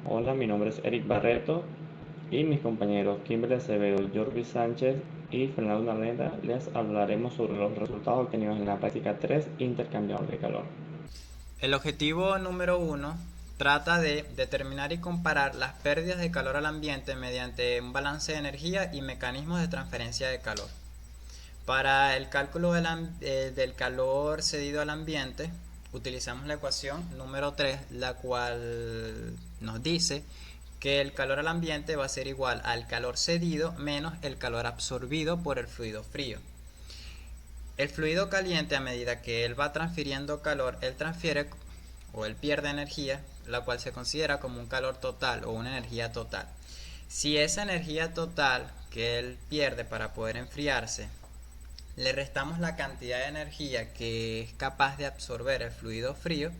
Hola, mi nombre es Eric Barreto y mis compañeros Kimberly Acevedo, Jordi Sánchez y Fernando Nalenda les hablaremos sobre los resultados obtenidos en la práctica 3 intercambiador de calor. El objetivo número uno trata de determinar y comparar las pérdidas de calor al ambiente mediante un balance de energía y mecanismos de transferencia de calor. Para el cálculo del calor cedido al ambiente, utilizamos la ecuación número 3, la cual nos dice que el calor al ambiente va a ser igual al calor cedido menos el calor absorbido por el fluido frío. El fluido caliente, a medida que él va transfiriendo calor, él transfiere o él pierde energía, la cual se considera como un calor total o una energía total. Si esa energía total que él pierde para poder enfriarse, le restamos la cantidad de energía que es capaz de absorber el fluido frío,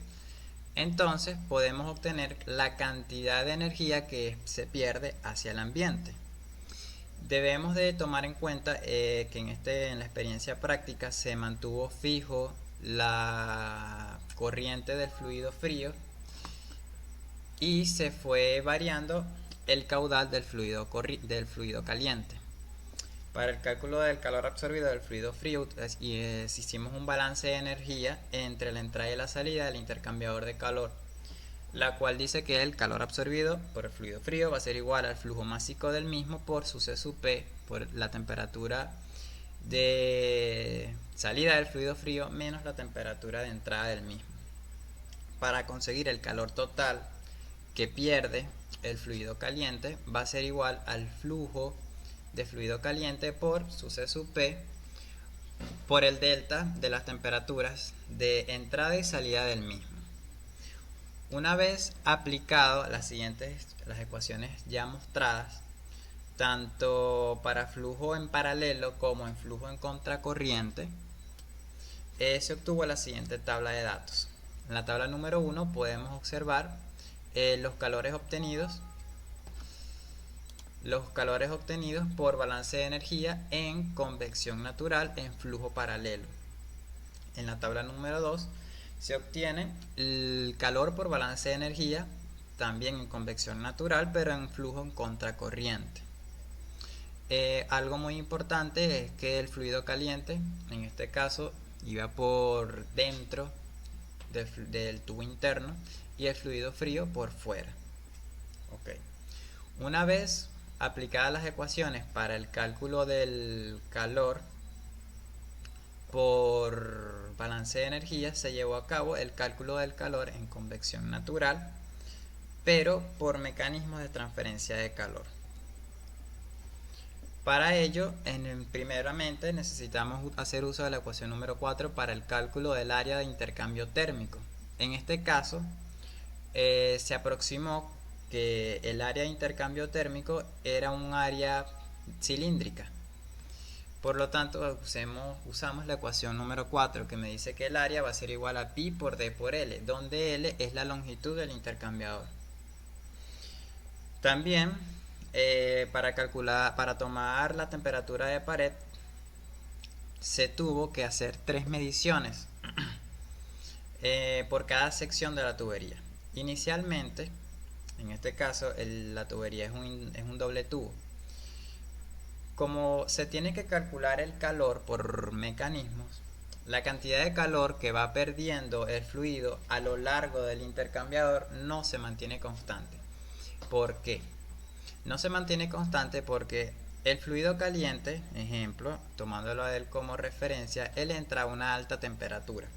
entonces podemos obtener la cantidad de energía que se pierde hacia el ambiente. Debemos de tomar en cuenta que en la experiencia práctica se mantuvo fijo la corriente del fluido frío y se fue variando el caudal del fluido caliente. Para el cálculo del calor absorbido del fluido frío hicimos un balance de energía entre la entrada y la salida del intercambiador de calor, la cual dice que el calor absorbido por el fluido frío va a ser igual al flujo másico del mismo por su C sub P, por la temperatura de salida del fluido frío menos la temperatura de entrada del mismo. Para conseguir el calor total que pierde el fluido caliente va a ser igual al flujo de fluido caliente por su C sub P por el delta de las temperaturas de entrada y salida del mismo. Una vez aplicado las ecuaciones ya mostradas, tanto para flujo en paralelo como en flujo en contracorriente, se obtuvo la siguiente tabla de datos. En la tabla número 1 podemos observar los calores obtenidos por balance de energía en convección natural en flujo paralelo. En la tabla número 2 se obtiene el calor por balance de energía también en convección natural, pero en flujo en contracorriente. Algo muy importante es que el fluido caliente, en este caso, iba por dentro del tubo interno y el fluido frío por fuera. Okay. Una vez aplicadas las ecuaciones para el cálculo del calor por balance de energía, se llevó a cabo el cálculo del calor en convección natural, pero por mecanismos de transferencia de calor. Para ello, primeramente necesitamos hacer uso de la ecuación número 4 para el cálculo del área de intercambio térmico. En este caso, se aproximó que el área de intercambio térmico era un área cilíndrica. Por lo tanto, usamos la ecuación número 4 que me dice que el área va a ser igual a pi por d por L, donde L es la longitud del intercambiador. También, para tomar la temperatura de pared, se tuvo que hacer 3 mediciones por cada sección de la tubería. Inicialmente, en este caso, la tubería es un doble tubo. Como se tiene que calcular el calor por mecanismos, la cantidad de calor que va perdiendo el fluido a lo largo del intercambiador no se mantiene constante. ¿Por qué? No se mantiene constante porque el fluido caliente, ejemplo, tomándolo a él como referencia, él entra a una alta temperatura.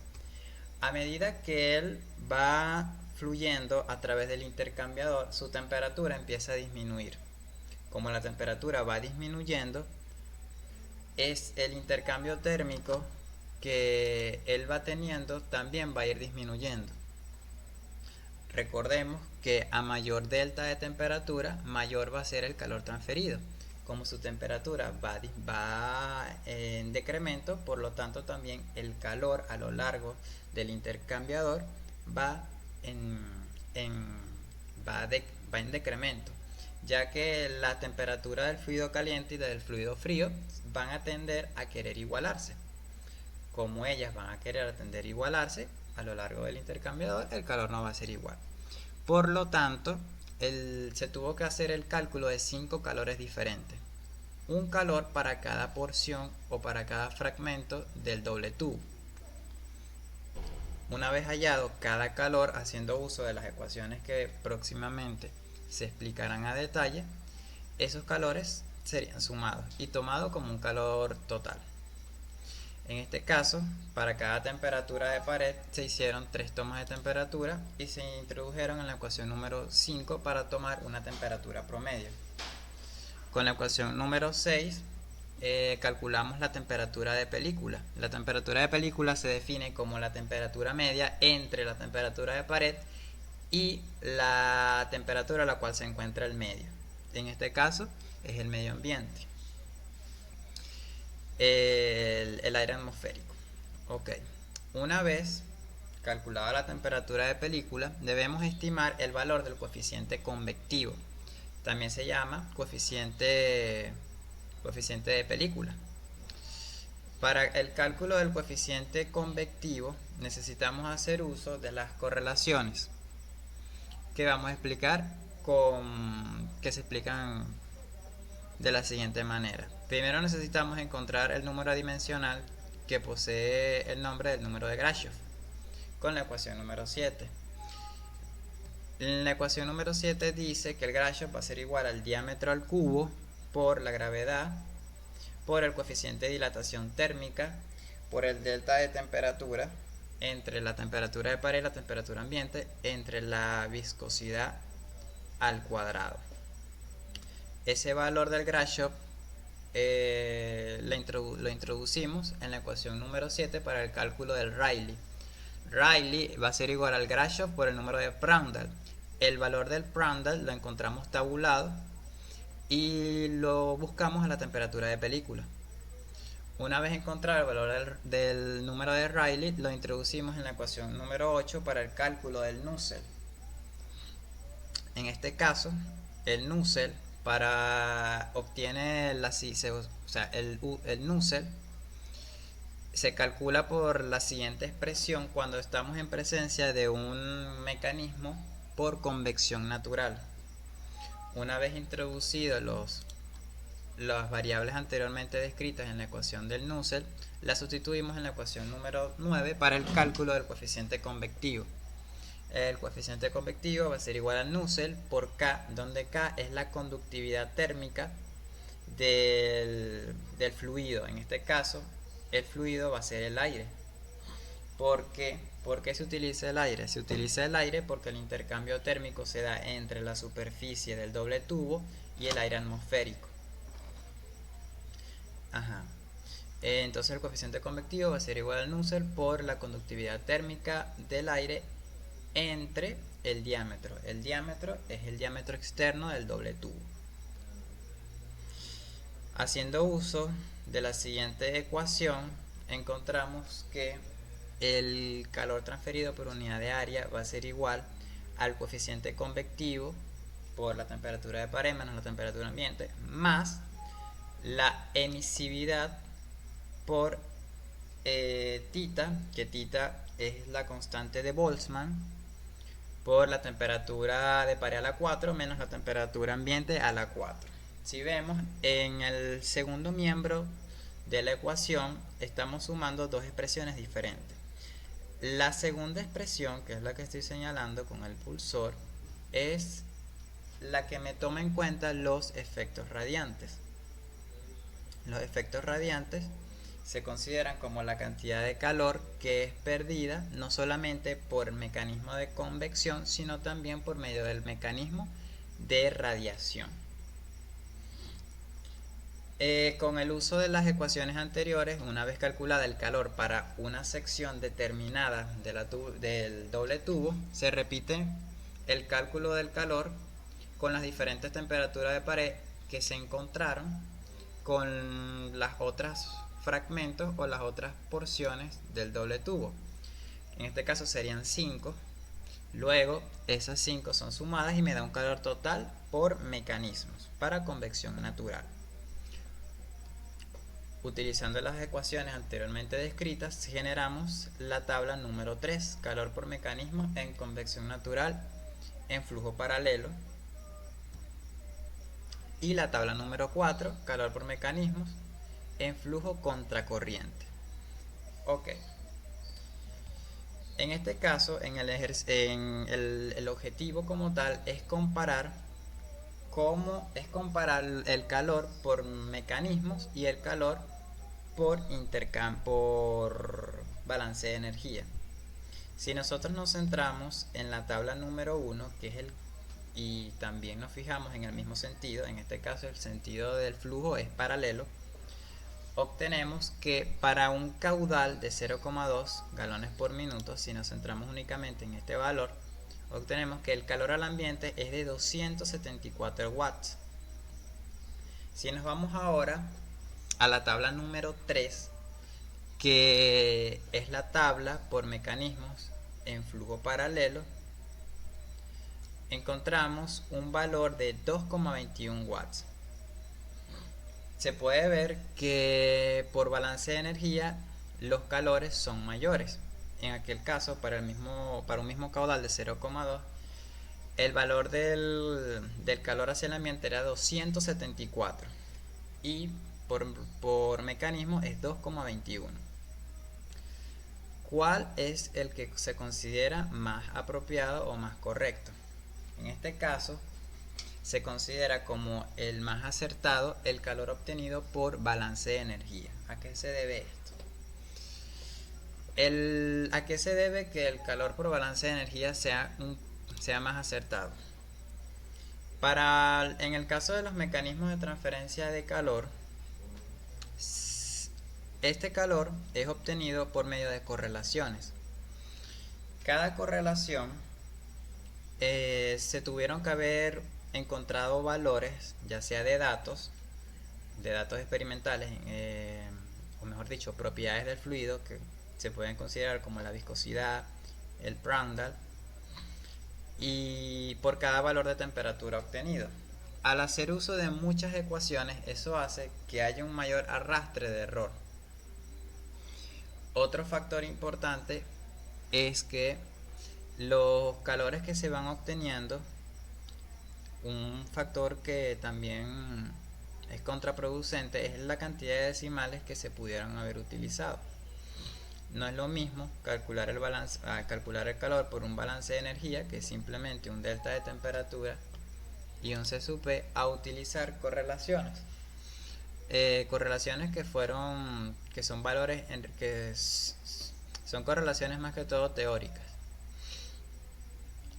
A medida que él va fluyendo a través del intercambiador, su temperatura empieza a disminuir. Como la temperatura va disminuyendo, es el intercambio térmico que él va teniendo también va a ir disminuyendo. Recordemos que a mayor delta de temperatura, mayor va a ser el calor transferido. Como su temperatura va en decremento, por lo tanto también el calor a lo largo del intercambiador va en, en, va en decremento, ya que la temperatura del fluido caliente y del fluido frío van a tender a querer igualarse. Como ellas van a querer tender a igualarse a lo largo del intercambiador, el calor no va a ser igual. Por lo tanto, se tuvo que hacer el cálculo de 5 calores diferentes. Un calor para cada porción o para cada fragmento del doble tubo. Una vez hallado cada calor, haciendo uso de las ecuaciones que próximamente se explicarán a detalle, esos calores serían sumados y tomados como un calor total. En este caso, para cada temperatura de pared se hicieron 3 tomas de temperatura y se introdujeron en la ecuación número 5 para tomar una temperatura promedio. Con la ecuación número 6 calculamos la temperatura de película. La temperatura de película se define como la temperatura media entre la temperatura de pared y la temperatura a la cual se encuentra el medio. En este caso es el medio ambiente. El aire atmosférico. Ok. Una vez calculada la temperatura de película, debemos estimar el valor del coeficiente convectivo. También se llama coeficiente de película. Para el cálculo del coeficiente convectivo necesitamos hacer uso de las correlaciones que vamos a explicar que se explican de la siguiente manera. Primero necesitamos encontrar el número adimensional que posee el nombre del número de Grashof con la ecuación número 7. En la ecuación número 7 dice que el Grashof va a ser igual al diámetro al cubo por la gravedad, por el coeficiente de dilatación térmica, por el delta de temperatura entre la temperatura de pared y la temperatura ambiente, entre la viscosidad al cuadrado. Ese valor del Grashof lo introducimos en la ecuación número 7 para el cálculo del Rayleigh. Rayleigh va a ser igual al Grashof por el número de Prandtl. El valor del Prandtl lo encontramos tabulado y lo buscamos a la temperatura de película. Una vez encontrado el valor del número de Rayleigh, lo introducimos en la ecuación número 8 para el cálculo del Nusselt. En este caso, el Nusselt obtiene el Nusselt se calcula por la siguiente expresión cuando estamos en presencia de un mecanismo por convección natural. Una vez introducidos las variables anteriormente descritas en la ecuación del Nusselt, las sustituimos en la ecuación número 9 para el cálculo del coeficiente convectivo. El coeficiente convectivo va a ser igual al Nusselt por K, donde K es la conductividad térmica del fluido. En este caso, el fluido va a ser el aire. ¿Por qué? ¿Por qué se utiliza el aire? Se utiliza el aire porque el intercambio térmico se da entre la superficie del doble tubo y el aire atmosférico. Entonces el coeficiente convectivo va a ser igual al Nusselt por la conductividad térmica del aire entre el diámetro. El diámetro es el diámetro externo del doble tubo. Haciendo uso de la siguiente ecuación, encontramos que el calor transferido por unidad de área va a ser igual al coeficiente convectivo por la temperatura de pared menos la temperatura ambiente, más la emisividad por tita, que tita es la constante de Boltzmann, por la temperatura de pared a la 4 menos la temperatura ambiente a la 4. Si vemos, en el segundo miembro de la ecuación estamos sumando dos expresiones diferentes. La segunda expresión, que es la que estoy señalando con el pulsor, es la que me toma en cuenta los efectos radiantes. Los efectos radiantes se consideran como la cantidad de calor que es perdida no solamente por mecanismo de convección, sino también por medio del mecanismo de radiación. Con el uso de las ecuaciones anteriores, una vez calculada el calor para una sección determinada del doble tubo, se repite el cálculo del calor con las diferentes temperaturas de pared que se encontraron con las otras fragmentos o las otras porciones del doble tubo. En este caso serían 5. Luego esas 5 son sumadas y me da un calor total por mecanismos para convección natural. Utilizando las ecuaciones anteriormente descritas, generamos la tabla número 3, calor por mecanismo en convección natural en flujo paralelo, Y la tabla número 4, calor por mecanismos en flujo contracorriente. Ok. En este caso, el objetivo como tal es comparar el calor por mecanismos y el calor por balance de energía. Si nosotros nos centramos en la tabla número 1, y también nos fijamos en el mismo sentido, en este caso el sentido del flujo es paralelo, obtenemos que para un caudal de 0,2 galones por minuto, si nos centramos únicamente en este valor, obtenemos que el calor al ambiente es de 274 watts. Si nos vamos ahora a la tabla número 3, que es la tabla por mecanismos en flujo paralelo, encontramos un valor de 2,21 watts. Se puede ver que por balance de energía los calores son mayores. En aquel caso, para un mismo caudal de 0,2, el valor del calor hacia el ambiente era 274 y por mecanismo es 2,21. ¿Cuál es el que se considera más apropiado o más correcto? En este caso, se considera como el más acertado el calor obtenido por balance de energía. ¿A qué se debe esto? ¿A qué se debe que el calor por balance de energía sea más acertado? En el caso de los mecanismos de transferencia de calor, este calor es obtenido por medio de correlaciones. Cada correlación se tuvieron que haber encontrado valores, ya sea de datos experimentales, o mejor dicho, propiedades del fluido que se pueden considerar como la viscosidad, el Prandtl, y por cada valor de temperatura obtenido. Al hacer uso de muchas ecuaciones, eso hace que haya un mayor arrastre de error. Otro factor importante es que los calores que se van obteniendo, un factor que también es contraproducente, es la cantidad de decimales que se pudieran haber utilizado. No es lo mismo calcular el calor por un balance de energía, que es simplemente un delta de temperatura y un C sub P, a utilizar correlaciones. Correlaciones que son valores son correlaciones más que todo teóricas.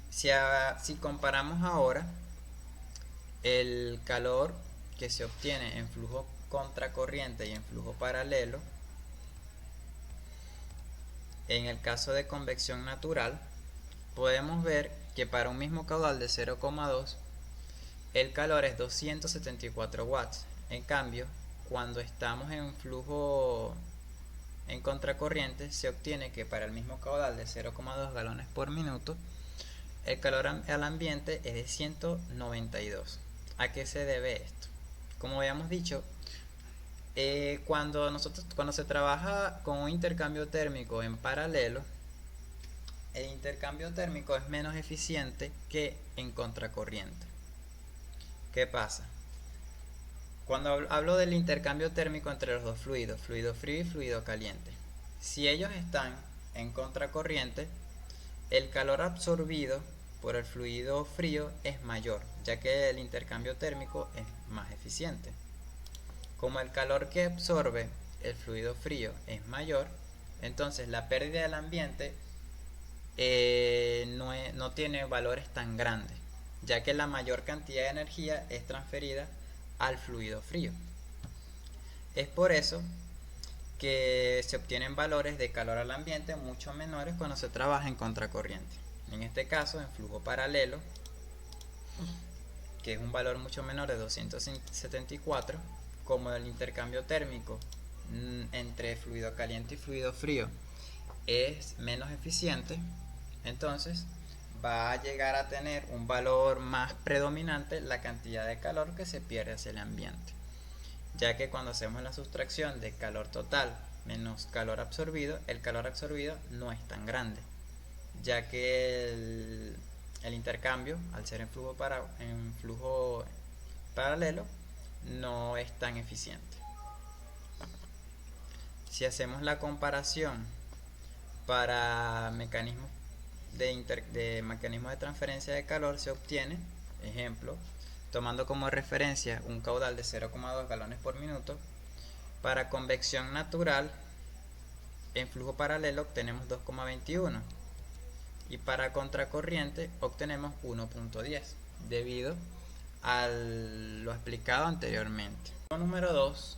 Si comparamos ahora el calor que se obtiene en flujo contracorriente y en flujo paralelo, en el caso de convección natural, podemos ver que para un mismo caudal de 0,2 el calor es 274 watts. En cambio, cuando estamos en flujo en contracorriente, se obtiene que para el mismo caudal de 0,2 galones por minuto, el calor al ambiente es de 192. ¿A qué se debe esto? Como habíamos dicho, cuando se trabaja con un intercambio térmico en paralelo, el intercambio térmico es menos eficiente que en contracorriente. ¿Qué pasa? Cuando hablo del intercambio térmico entre los dos fluidos, fluido frío y fluido caliente, si ellos están en contracorriente, el calor absorbido por el fluido frío es mayor, ya que el intercambio térmico es más eficiente. Como el calor que absorbe el fluido frío es mayor, entonces la pérdida del ambiente no tiene valores tan grandes, ya que la mayor cantidad de energía es transferida al fluido frío. Es por eso que se obtienen valores de calor al ambiente mucho menores cuando se trabaja en contracorriente. En este caso, en flujo paralelo, que es un valor mucho menor de 274, como el intercambio térmico entre fluido caliente y fluido frío es menos eficiente, entonces va a llegar a tener un valor más predominante la cantidad de calor que se pierde hacia el ambiente, ya que cuando hacemos la sustracción de calor total menos calor absorbido, el calor absorbido no es tan grande, ya que el intercambio, al ser en flujo paralelo no es tan eficiente. Si hacemos la comparación para mecanismos mecanismos de transferencia de calor, se obtiene, ejemplo, tomando como referencia un caudal de 0,2 galones por minuto. Para convección natural en flujo paralelo obtenemos 2,21 y para contracorriente obtenemos 1,10 debido a lo explicado anteriormente. El número 2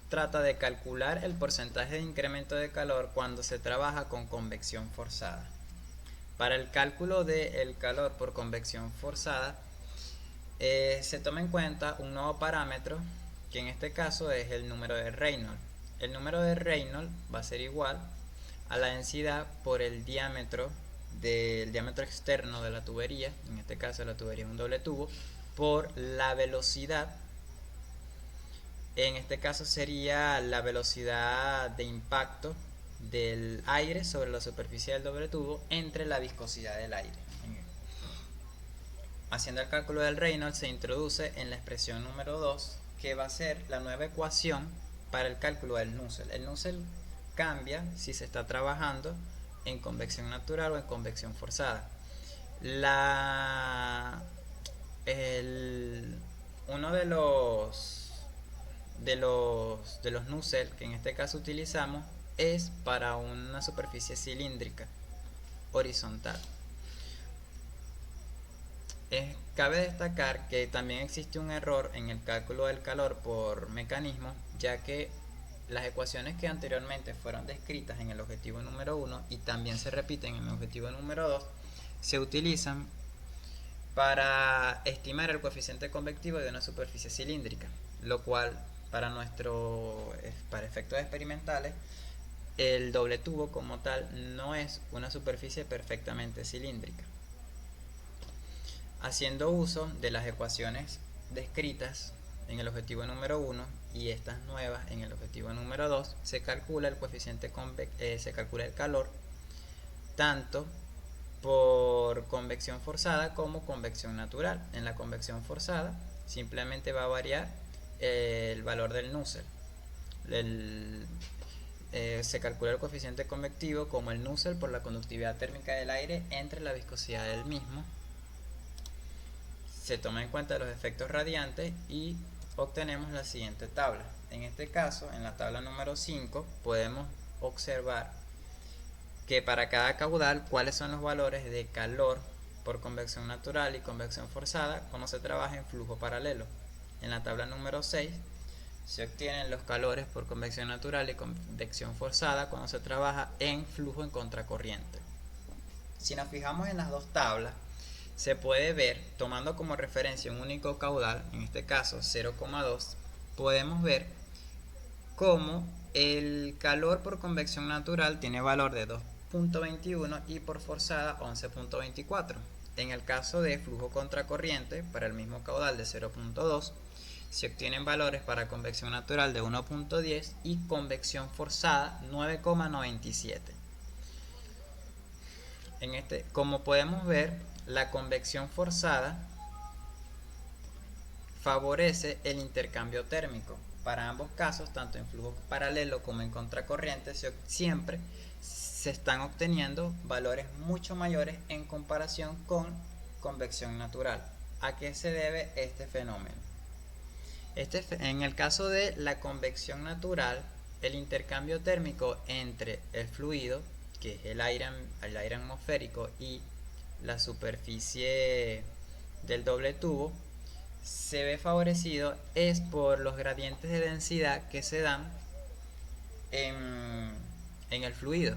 trata de calcular el porcentaje de incremento de calor cuando se trabaja con convección forzada. Para el cálculo del calor por convección forzada se toma en cuenta un nuevo parámetro, que en este caso es el número de Reynolds. El número de Reynolds va a ser igual a la densidad por el diámetro externo de la tubería, en este caso la tubería es un doble tubo, por la velocidad, en este caso sería la velocidad de impacto del aire sobre la superficie del doble tubo entre la viscosidad del aire. Haciendo el cálculo del Reynolds se introduce en la expresión número 2, que va a ser la nueva ecuación para el cálculo del Nusselt. El Nusselt cambia si se está trabajando en convección natural o en convección forzada. Uno de los Nusselt que en este caso utilizamos es para una superficie cilíndrica horizontal. Cabe destacar que también existe un error en el cálculo del calor por mecanismo, ya que las ecuaciones que anteriormente fueron descritas en el objetivo número 1 y también se repiten en el objetivo número 2 se utilizan para estimar el coeficiente convectivo de una superficie cilíndrica, lo cual para efectos experimentales el doble tubo como tal no es una superficie perfectamente cilíndrica. Haciendo uso de las ecuaciones descritas en el objetivo número 1 y estas nuevas en el objetivo número 2, se calcula el coeficiente se calcula el calor tanto por convección forzada como convección natural. En la convección forzada simplemente va a variar el valor del Nusselt. Se calcula el coeficiente convectivo como el Nusselt por la conductividad térmica del aire entre la viscosidad del mismo. Se toma en cuenta los efectos radiantes y obtenemos la siguiente tabla. En este caso, en la tabla número 5, podemos observar que para cada caudal cuáles son los valores de calor por convección natural y convección forzada cuando se trabaja en flujo paralelo. En la tabla número 6 se obtienen los calores por convección natural y convección forzada cuando se trabaja en flujo en contracorriente. Si nos fijamos en las dos tablas, se puede ver, tomando como referencia un único caudal, en este caso 0,2, podemos ver cómo el calor por convección natural tiene valor de 2,21 y por forzada 11,24. En el caso de flujo contracorriente, para el mismo caudal de 0,2, se obtienen valores para convección natural de 1,10 y convección forzada 9,97. Como podemos ver, la convección forzada favorece el intercambio térmico. Para ambos casos, tanto en flujo paralelo como en contracorriente, siempre se están obteniendo valores mucho mayores en comparación con convección natural. ¿A qué se debe este fenómeno? En el caso de la convección natural, el intercambio térmico entre el fluido, que es el aire atmosférico, y la superficie del doble tubo, se ve favorecido es por los gradientes de densidad que se dan en el fluido.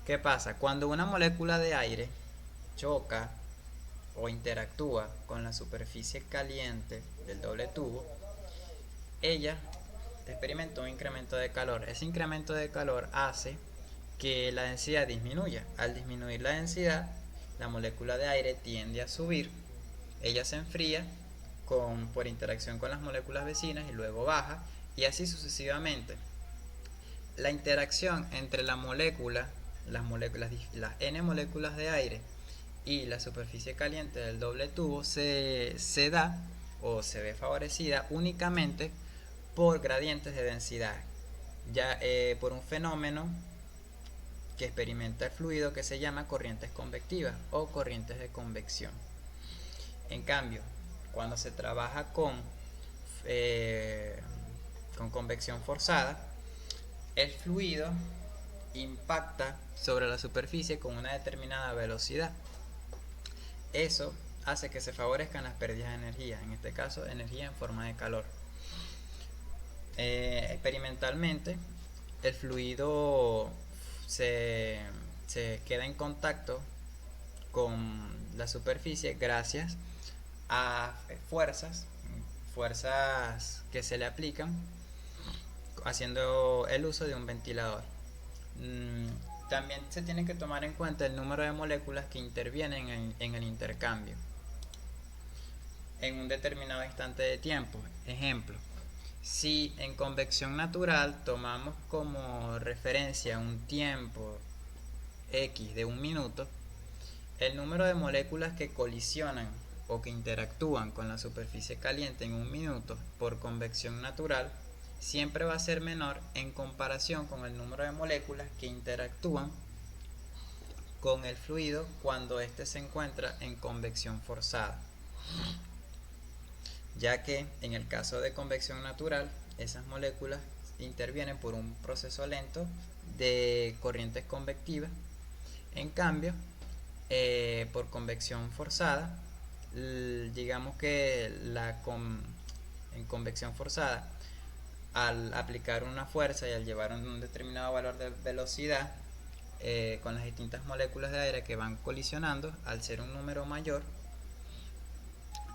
¿Qué pasa? Cuando una molécula de aire choca o interactúa con la superficie caliente del doble tubo, ella experimenta un incremento de calor. Ese incremento de calor hace que la densidad disminuya. Al disminuir la densidad, la molécula de aire tiende a subir, ella se enfría por interacción con las moléculas vecinas y luego baja, y así sucesivamente. La interacción entre las N moléculas de aire y la superficie caliente del doble tubo se da o se ve favorecida únicamente por gradientes de densidad, ya por un fenómeno que experimenta el fluido que se llama corrientes convectivas o corrientes de convección. En cambio, cuando se trabaja con convección forzada, el fluido impacta sobre la superficie con una determinada velocidad. Eso hace que se favorezcan las pérdidas de energía, en este caso energía en forma de calor. Experimentalmente, el fluido se queda en contacto con la superficie gracias a fuerzas que se le aplican haciendo el uso de un ventilador. También se tiene que tomar en cuenta el número de moléculas que intervienen en el intercambio en un determinado instante de tiempo. Ejemplo, si en convección natural tomamos como referencia un tiempo X de 1 minuto, el número de moléculas que colisionan o que interactúan con la superficie caliente en 1 minuto por convección natural siempre va a ser menor en comparación con el número de moléculas que interactúan con el fluido cuando éste se encuentra en convección forzada, ya que en el caso de convección natural esas moléculas intervienen por un proceso lento de corrientes convectivas. En cambio, por convección forzada, digamos que en convección forzada, al aplicar una fuerza y al llevar un determinado valor de velocidad con las distintas moléculas de aire que van colisionando, al ser un número mayor,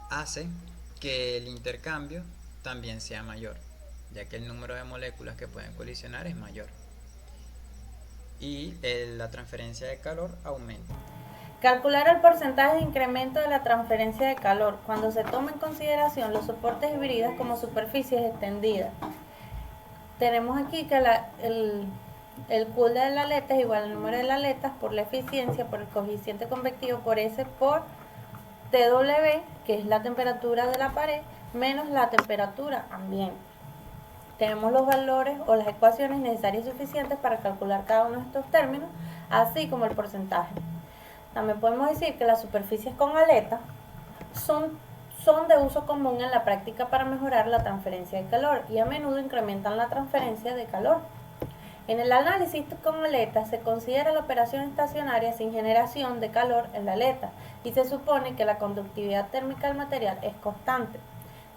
hace que el intercambio también sea mayor, ya que el número de moléculas que pueden colisionar es mayor y la transferencia de calor aumenta. Calcular el porcentaje de incremento de la transferencia de calor cuando se toma en consideración los soportes híbridos como superficies extendidas. Tenemos aquí que el Q de la aleta es igual al número de las aletas por la eficiencia, por el coeficiente convectivo, por S por TW, que es la temperatura de la pared, menos la temperatura ambiente. Tenemos los valores o las ecuaciones necesarias y suficientes para calcular cada uno de estos términos, así como el porcentaje. También podemos decir que las superficies con aletas son de uso común en la práctica para mejorar la transferencia de calor y a menudo incrementan la transferencia de calor. En el análisis con aletas se considera la operación estacionaria sin generación de calor en la aleta y se supone que la conductividad térmica del material es constante.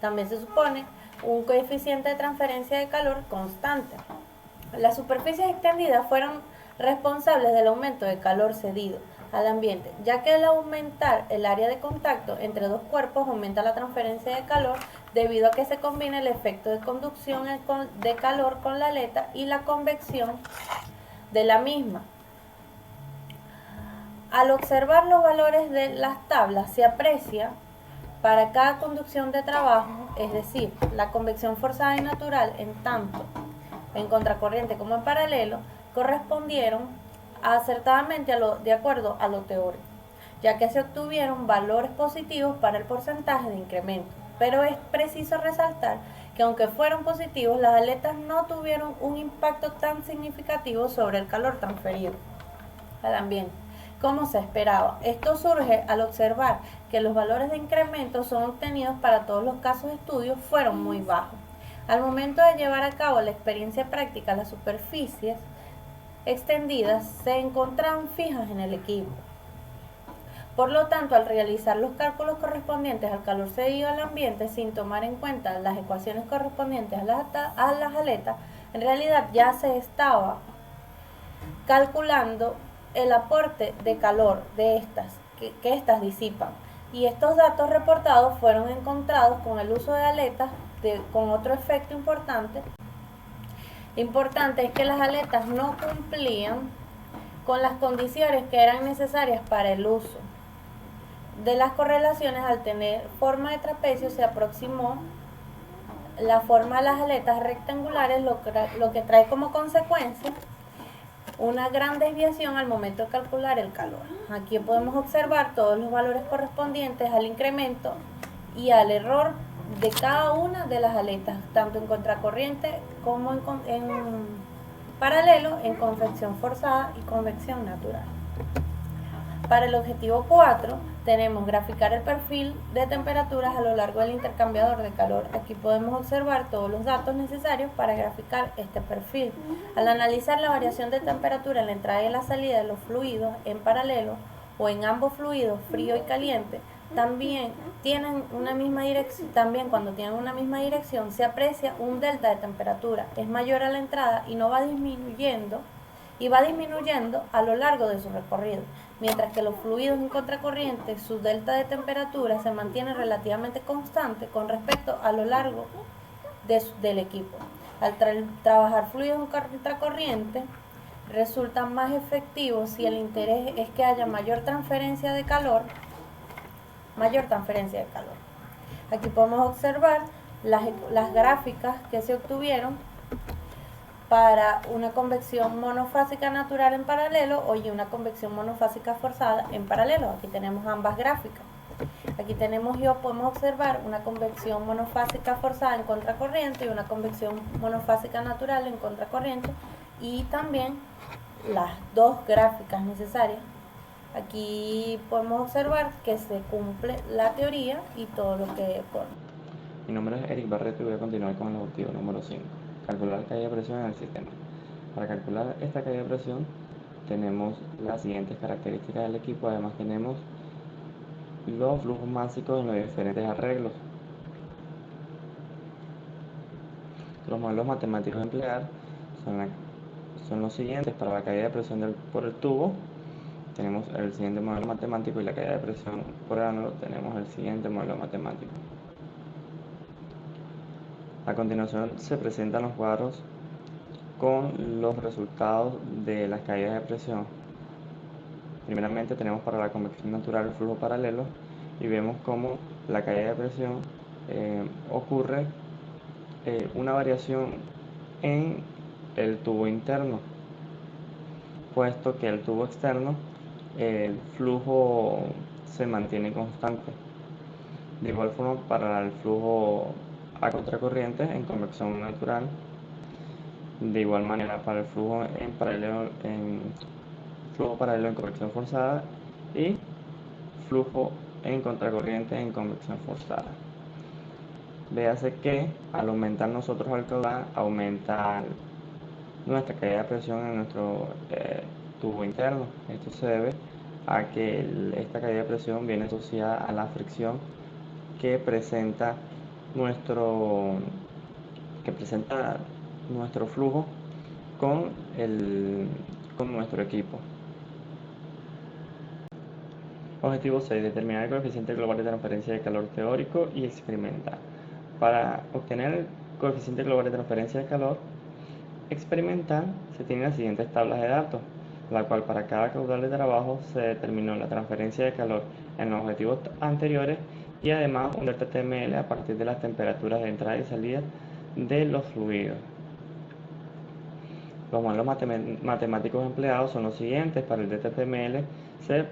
También se supone un coeficiente de transferencia de calor constante. Las superficies extendidas fueron responsables del aumento de calor cedido al ambiente, ya que al aumentar el área de contacto entre dos cuerpos aumenta la transferencia de calor debido a que se combina el efecto de conducción de calor con la aleta y la convección de la misma. Al observar los valores de las tablas se aprecia para cada conducción de trabajo, es decir, la convección forzada y natural en tanto en contracorriente como en paralelo, correspondieron acertadamente de acuerdo a lo teórico, ya que se obtuvieron valores positivos para el porcentaje de incremento. Pero es preciso resaltar que aunque fueron positivos, las aletas no tuvieron un impacto tan significativo sobre el calor transferido al ambiente como se esperaba. Esto surge al observar que los valores de incremento son obtenidos para todos los casos de estudio fueron muy bajos. Al momento de llevar a cabo la experiencia práctica, las superficies extendidas se encontraban fijas en el equipo. Por lo tanto, al realizar los cálculos correspondientes al calor cedido al ambiente sin tomar en cuenta las ecuaciones correspondientes a las aletas, en realidad ya se estaba calculando el aporte de calor de estas, que estas disipan. Y estos datos reportados fueron encontrados con el uso de aletas con otro efecto importante. Importante es que las aletas no cumplían con las condiciones que eran necesarias para el uso de las correlaciones. Al tener forma de trapecio se aproximó la forma de las aletas rectangulares, lo que trae como consecuencia una gran desviación al momento de calcular el calor. Aquí podemos observar todos los valores correspondientes al incremento y al error de cada una de las aletas, tanto en contracorriente como en paralelo, en convección forzada y convección natural. Para el objetivo 4 tenemos graficar el perfil de temperaturas a lo largo del intercambiador de calor. Aquí podemos observar todos los datos necesarios para graficar este perfil. Al analizar la variación de temperatura en la entrada y en la salida de los fluidos en paralelo o en ambos fluidos, frío y caliente, también cuando tienen una misma dirección se aprecia un delta de temperatura. Es mayor a la entrada y va disminuyendo a lo largo de su recorrido, mientras que los fluidos en contracorriente, su delta de temperatura se mantiene relativamente constante con respecto a lo largo del equipo. Al trabajar fluidos en contracorriente, resulta más efectivo si el interés es que haya mayor transferencia de calor. Aquí podemos observar las gráficas que se obtuvieron para una convección monofásica natural en paralelo y una convección monofásica forzada en paralelo. Aquí tenemos ambas gráficas. Aquí podemos observar una convección monofásica forzada en contracorriente y una convección monofásica natural en contracorriente, y también las dos gráficas necesarias. Aquí podemos observar que se cumple la teoría y todo lo que pone. Mi nombre es Eric Barreto y voy a continuar con el objetivo número 5. Calcular caída de presión en el sistema. Para calcular esta caída de presión tenemos las siguientes características del equipo. Además tenemos los flujos básicos en los diferentes arreglos. Los modelos matemáticos a emplear son los siguientes. Para la caída de presión por el tubo tenemos el siguiente modelo matemático, y la caída de presión por ángulo tenemos el siguiente modelo matemático. A continuación se presentan los cuadros con los resultados de las caídas de presión. Primeramente tenemos para la convección natural el flujo paralelo, y vemos cómo la caída de presión ocurre una variación en el tubo interno, puesto que el tubo externo el flujo se mantiene constante. De igual forma, para el flujo a contracorriente en convección natural, de igual manera para el flujo paralelo en convección forzada y flujo en contracorriente en convección forzada. Véase que al aumentar nosotros el caudal, aumenta nuestra caída de presión en nuestro tubo interno. Esto se debe a que esta caída de presión viene asociada a la fricción que presenta nuestro flujo con nuestro equipo. Objetivo 6. Determinar el coeficiente global de transferencia de calor teórico y experimental. Para obtener el coeficiente global de transferencia de calor experimental se tienen las siguientes tablas de datos, la cual para cada caudal de trabajo se determinó la transferencia de calor en los objetivos anteriores, y además un delta TML a partir de las temperaturas de entrada y salida de los fluidos. Los modelos matemáticos empleados son los siguientes. Para el delta TML se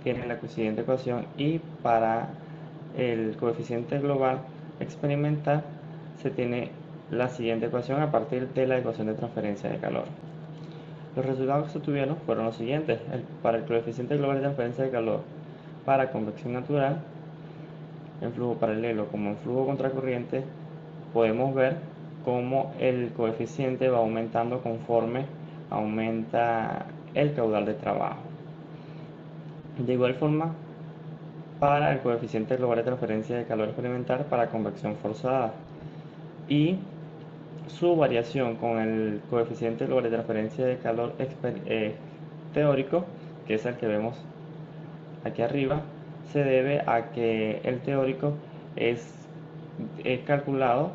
tiene la siguiente ecuación, y para el coeficiente global experimental se tiene la siguiente ecuación a partir de la ecuación de transferencia de calor. Los resultados que se obtuvieron fueron los siguientes. Para el coeficiente global de transferencia de calor para convección natural, en flujo paralelo como en flujo contracorriente, podemos ver cómo el coeficiente va aumentando conforme aumenta el caudal de trabajo. De igual forma, para el coeficiente global de transferencia de calor experimental para convección forzada, y su variación con el coeficiente global de transferencia de calor teórico, que es el que vemos aquí arriba, se debe a que el teórico es calculado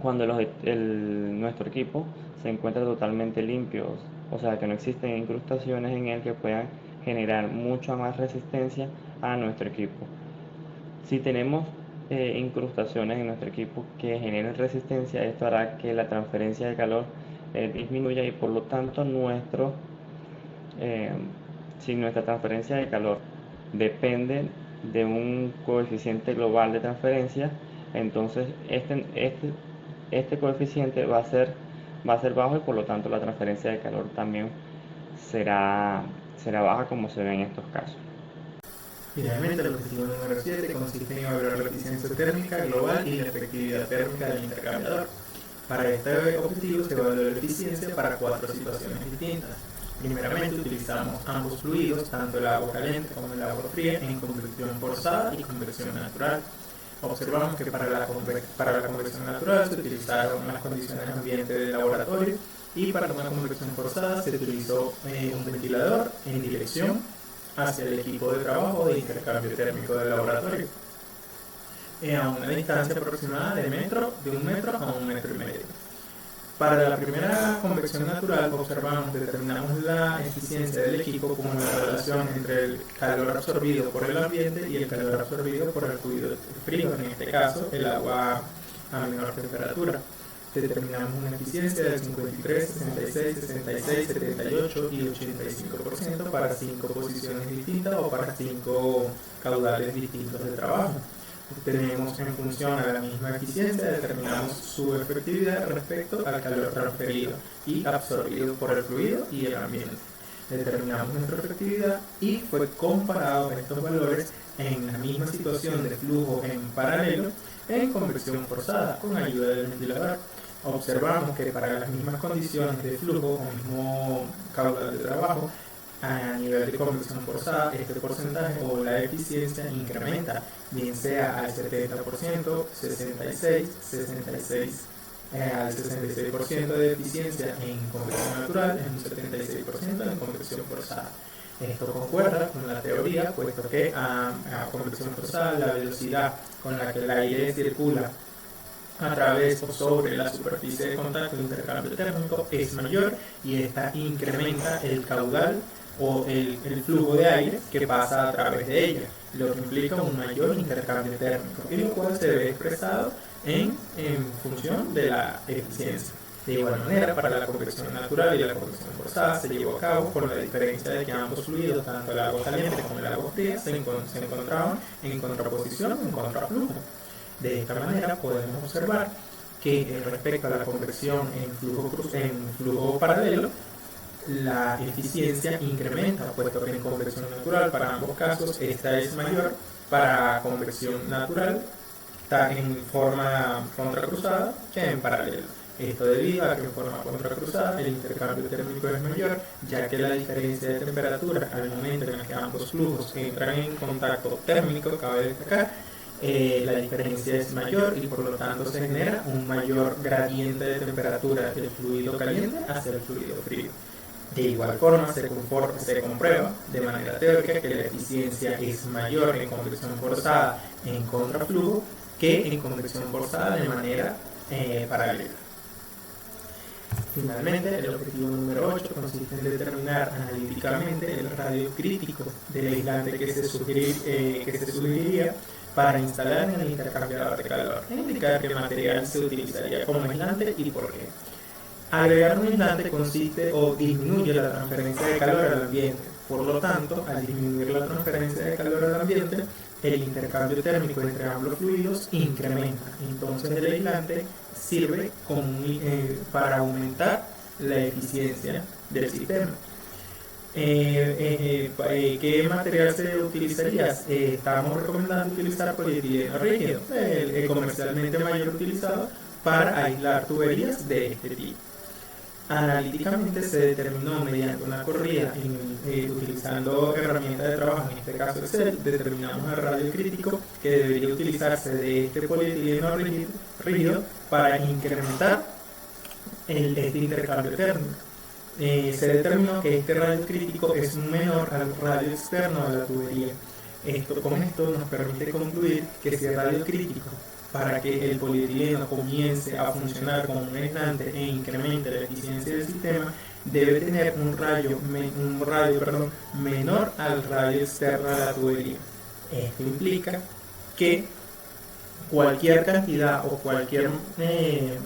cuando nuestro equipo se encuentra totalmente limpio, o sea que no existen incrustaciones en él que puedan generar mucha más resistencia a nuestro equipo. Si tenemos incrustaciones en nuestro equipo que generen resistencia, esto hará que la transferencia de calor disminuya, y por lo tanto si nuestra transferencia de calor depende de un coeficiente global de transferencia, Entonces este coeficiente va a ser bajo y por lo tanto la transferencia de calor también será baja como se ve en estos casos. Finalmente, el objetivo número 7 consiste en evaluar la eficiencia térmica global y la efectividad térmica del intercambiador. Para este objetivo se evalúa la eficiencia para 4 situaciones distintas. Primeramente, utilizamos ambos fluidos, tanto el agua caliente como el agua fría, en convección forzada y convección natural. Observamos que para la convección natural se utilizaron las condiciones de ambiente del laboratorio y para una convección forzada se utilizó un ventilador en dirección hacia el equipo de trabajo de intercambio térmico del laboratorio a una distancia aproximada de 1 metro a 1,5 metros. Para la primera convección natural determinamos la eficiencia del equipo como la relación entre el calor absorbido por el ambiente y el calor absorbido por el fluido frío, en este caso el agua a menor temperatura. Determinamos una eficiencia del 53, 66, 66, 78 y 85% para 5 posiciones distintas o para 5 caudales distintos de trabajo. Tenemos en función a la misma eficiencia, determinamos su efectividad respecto al calor transferido y absorbido por el fluido y el ambiente. Determinamos nuestra efectividad y fue comparado estos valores en la misma situación de flujo en paralelo en convección forzada con ayuda del ventilador. Observamos que para las mismas condiciones de flujo o mismo caudal de trabajo, a nivel de convección forzada, este porcentaje o la eficiencia incrementa, bien sea al 70%, 66, 66, al 66% de eficiencia en convección natural, en un 76% en convección forzada. Esto concuerda con la teoría, puesto que a convección forzada la velocidad con la que el aire circula a través o sobre la superficie de contacto de intercambio térmico es mayor y esta incrementa el caudal o el flujo de aire que pasa a través de ella, lo que implica un mayor intercambio térmico, y lo cual se ve expresado en función de la eficiencia. De igual manera, para la convección natural y la convección forzada se llevó a cabo por la diferencia de que ambos fluidos, tanto el agua caliente como el agua fría, se encontraban en contraposición o en contraflujo. De esta manera podemos observar que respecto a la convección en flujo paralelo, la eficiencia incrementa, puesto que en convección natural para ambos casos esta es mayor. Para convección natural está en forma contracruzada que en paralelo. Esto debido a que en forma contracruzada el intercambio térmico es mayor, ya que la diferencia de temperatura al momento en el que ambos flujos entran en contacto térmico, cabe destacar, la diferencia es mayor y por lo tanto se genera un mayor gradiente de temperatura del fluido caliente hacia el fluido frío. De igual forma, se comprueba de manera teórica que la eficiencia es mayor en convección forzada en contraflujo que en convección forzada de manera paralela. Finalmente, el objetivo número 8 consiste en determinar analíticamente el radio crítico del aislante que se sugeriría para instalar en el intercambiador de calor, e indicar qué material se utilizaría como aislante y por qué. Agregar un aislante consiste o disminuye la transferencia de calor al ambiente. Por lo tanto, al disminuir la transferencia de calor al ambiente, el intercambio térmico entre ambos fluidos incrementa. Entonces el aislante sirve para aumentar la eficiencia del sistema. ¿Qué material se utilizaría? Estamos recomendando utilizar polietileno rígido, el comercialmente mayor utilizado para aislar tuberías de este tipo. Analíticamente se determinó mediante una corrida utilizando herramientas de trabajo, en este caso Excel, determinamos el radio crítico que debería utilizarse de este polietileno rígido para incrementar este intercambio térmico. Se determinó que este radio crítico es menor al radio externo de la tubería. Con esto nos permite concluir que si el radio crítico para que el polietileno comience a funcionar como un aislante e incremente la eficiencia del sistema, debe tener un radio menor al radio externo de la tubería. Esto implica que cualquier cantidad o cualquier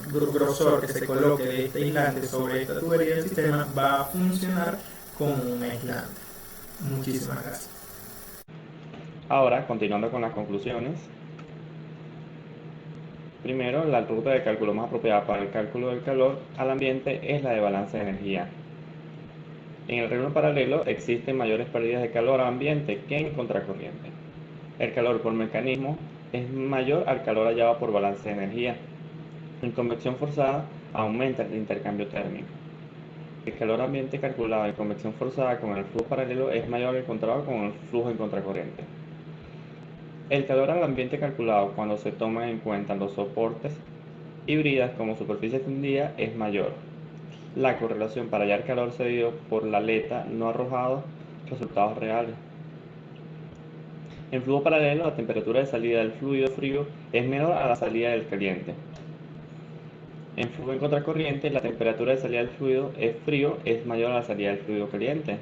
grosor que se coloque de este aislante sobre esta tubería del sistema va a funcionar como un aislante. Muchísimas gracias. Ahora, continuando con las conclusiones. Primero, la ruta de cálculo más apropiada para el cálculo del calor al ambiente es la de balance de energía. En el reglo paralelo existen mayores pérdidas de calor al ambiente que en contracorriente. El calor por mecanismo es mayor al calor hallado por balance de energía. En convección forzada aumenta el intercambio térmico. El calor ambiente calculado en convección forzada con el flujo paralelo es mayor al encontrado con el flujo en contracorriente. El calor al ambiente calculado cuando se toman en cuenta los soportes y bridas como superficie extendida es mayor. La correlación para hallar calor cedido por la aleta no ha arrojado resultados reales. En flujo paralelo, la temperatura de salida del fluido frío es menor a la salida del caliente. En flujo en contracorriente, la temperatura de salida del fluido frío es mayor a la salida del fluido caliente.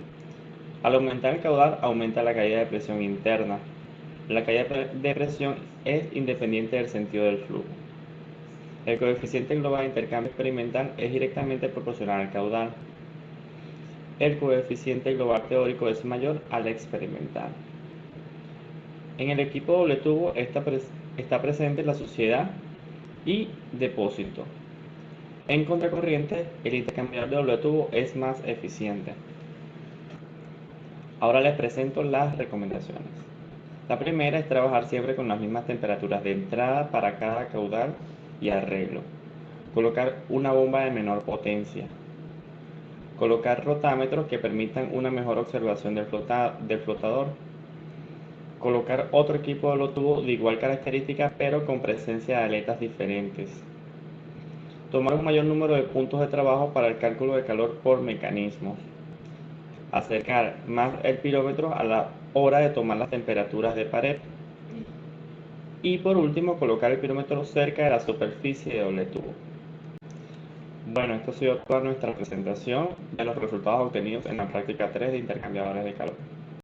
Al aumentar el caudal, aumenta la caída de presión interna. La caída de presión es independiente del sentido del flujo. El coeficiente global de intercambio experimental es directamente proporcional al caudal. El coeficiente global teórico es mayor al experimental. En el equipo doble tubo está presente la suciedad y depósito. En contracorriente, el intercambiador de doble tubo es más eficiente. Ahora les presento las recomendaciones. La primera es trabajar siempre con las mismas temperaturas de entrada para cada caudal y arreglo. Colocar una bomba de menor potencia. Colocar rotámetros que permitan una mejor observación del flotador. Colocar otro equipo de tubo de igual característica pero con presencia de aletas diferentes. Tomar un mayor número de puntos de trabajo para el cálculo de calor por mecanismos. Acercar más el pirómetro a la hora de tomar las temperaturas de pared. Y por último, colocar el pirómetro cerca de la superficie de doble tubo. Bueno, esto ha sido toda nuestra presentación de los resultados obtenidos en la práctica 3 de intercambiadores de calor.